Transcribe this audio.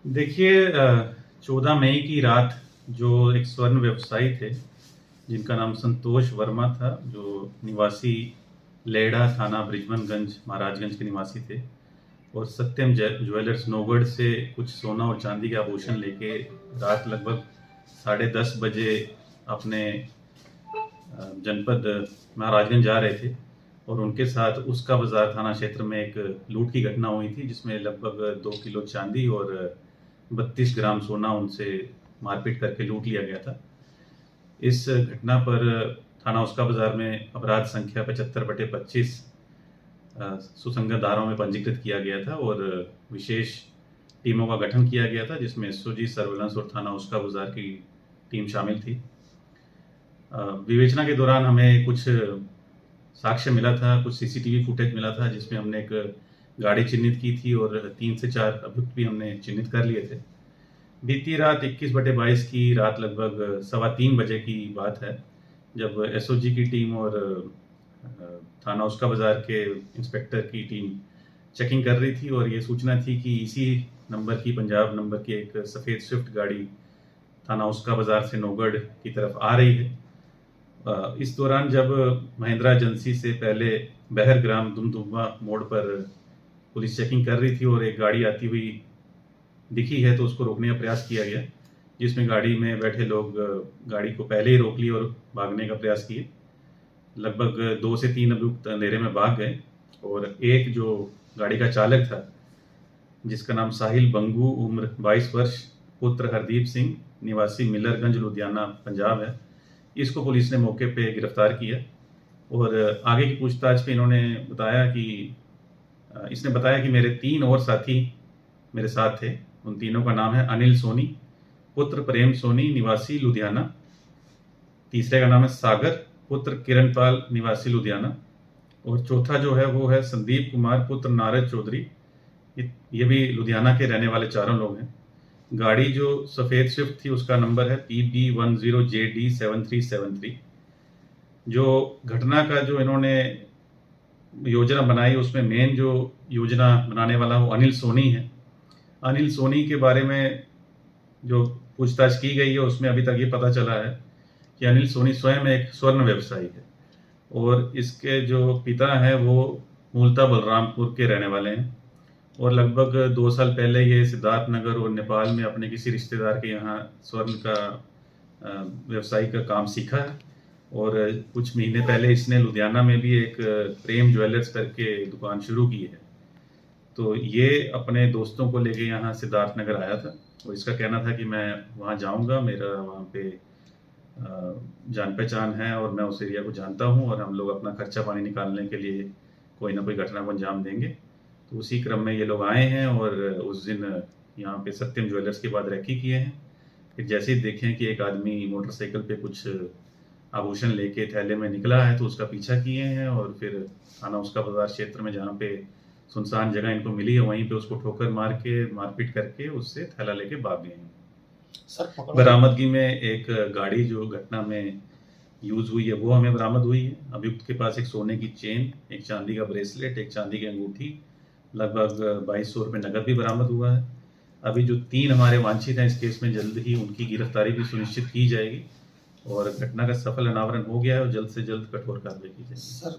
देखिए 14 मई की रात जो एक स्वर्ण व्यवसायी थे जिनका नाम संतोष वर्मा था, जो निवासी लेढ़ा थाना बृजमनगंज महाराजगंज के निवासी थे, और सत्यम ज्वेलर्स नौगढ़ से कुछ सोना और चांदी के आभूषण लेके रात लगभग 10:30 बजे अपने जनपद महाराजगंज जा रहे थे। और उनके साथ उसका बाजार थाना क्षेत्र में एक लूट की घटना हुई थी, जिसमें लगभग 2 किलो चांदी और 32 ग्राम सोना उनसे मारपीट करके लूट लिया गया था। इस घटना पर थाना उसका बाजार में अपराध संख्या 75/25 सुसंगत धाराओं में पंजीकृत किया गया था और विशेष टीमों का गठन किया गया था, जिसमें एसओजी सर्विलांस और थाना उसका बाजार की टीम शामिल थी। विवेचना के दौरान हमें कुछ साक्ष्य मिला था, कुछ सीसीटीवी फुटेज मिला था, जिसमें हमने एक गाड़ी चिन्हित की थी और 3 से 4 अभियुक्त भी हमने चिन्हित कर लिए थे। बीती रात 21/22 की रात लगभग 3:15 बजे की बात है, जब एसओजी की टीम और थाना उसका बाजार के इंस्पेक्टर की टीम चेकिंग कर रही थी और ये सूचना थी कि इसी नंबर की, पंजाब नंबर की एक सफ़ेद स्विफ्ट गाड़ी थाना उसका बाजार से नौगढ़ की तरफ आ रही है। इस दौरान जब महिंद्रा एजेंसी से पहले बहरग्राम दुमदुमा मोड़ पर पुलिस चेकिंग कर रही थी और एक गाड़ी आती हुई दिखी है, तो उसको रोकने का प्रयास किया गया, जिसमें गाड़ी में बैठे लोग गाड़ी को पहले ही रोक लिए और भागने का प्रयास किए। लगभग 2 से 3 अभियुक्त अंधेरे में भाग गए और एक जो गाड़ी का चालक था, जिसका नाम साहिल बंगू, उम्र 22 वर्ष, पुत्र हरदीप सिंह, निवासी मिलरगंज लुधियाना पंजाब है, इसको पुलिस ने मौके पे गिरफ्तार किया। और आगे की पूछताछ पे इन्होंने बताया कि इसने बताया कि मेरे 3 और साथी मेरे साथ थे। उन तीनों का नाम है अनिल सोनी, पुत्र प्रेम सोनी, निवासी लुधियाना। तीसरे का नाम है सागर, पुत्र किरणपाल, निवासी लुधियाना। और चौथा जो है वो है संदीप कुमार, पुत्र नारद चौधरी, ये भी लुधियाना के रहने वाले चारों लोग हैं। गाड़ी जो सफ़ेद स्विफ्ट थी उसका नंबर है PB10JD7373। जो घटना का जो इन्होंने योजना बनाई, उसमें मेन जो योजना बनाने वाला वो अनिल सोनी है। अनिल सोनी के बारे में जो पूछताछ की गई है उसमें अभी तक ये पता चला है कि अनिल सोनी स्वयं एक स्वर्ण व्यवसायी है और इसके जो पिता हैं वो मूलतः बलरामपुर के रहने वाले हैं और लगभग 2 साल पहले ये सिद्धार्थनगर और नेपाल में अपने किसी रिश्तेदार के यहाँ स्वर्ण का व्यवसाय का काम सीखा है। और कुछ महीने पहले इसने लुधियाना में भी एक प्रेम ज्वेलर्स करके दुकान शुरू की है। तो ये अपने दोस्तों को लेके यहाँ सिद्धार्थनगर आया था और इसका कहना था कि मैं वहाँ जाऊँगा, मेरा वहाँ पे जान पहचान है और मैं उस एरिया को जानता हूँ और हम लोग अपना खर्चा पानी निकालने के लिए कोई ना कोई घटना को अंजाम देंगे। तो उसी क्रम में ये लोग आए हैं और उस दिन यहाँ पे सत्यम ज्वेलर्स के बाद रेकी किए हैं। फिर जैसे ही देखें कि एक आदमी मोटरसाइकिल पे कुछ आभूषण लेके थैले में निकला है, तो उसका पीछा किए हैं और फिर थाना उसका बाजार क्षेत्र में जहाँ पे सुनसान जगह इनको मिली है वहीं पे उसको ठोकर मार के मारपीट करके उससे थैला लेके भाग गए हैं। बरामदगी में एक गाड़ी जो घटना में यूज हुई है वो हमें बरामद हुई है। अभियुक्त के पास एक सोने की चेन, एक चांदी का ब्रेसलेट, एक चांदी की अंगूठी, लगभग 2200 रुपये नकद भी बरामद हुआ है। अभी जो 3 हमारे वांछित हैं इस केस में, जल्द ही उनकी गिरफ्तारी भी सुनिश्चित की जाएगी और घटना का सफल अनावरण हो गया है और जल्द से जल्द कठोर कार्रवाई की जाएगी। सर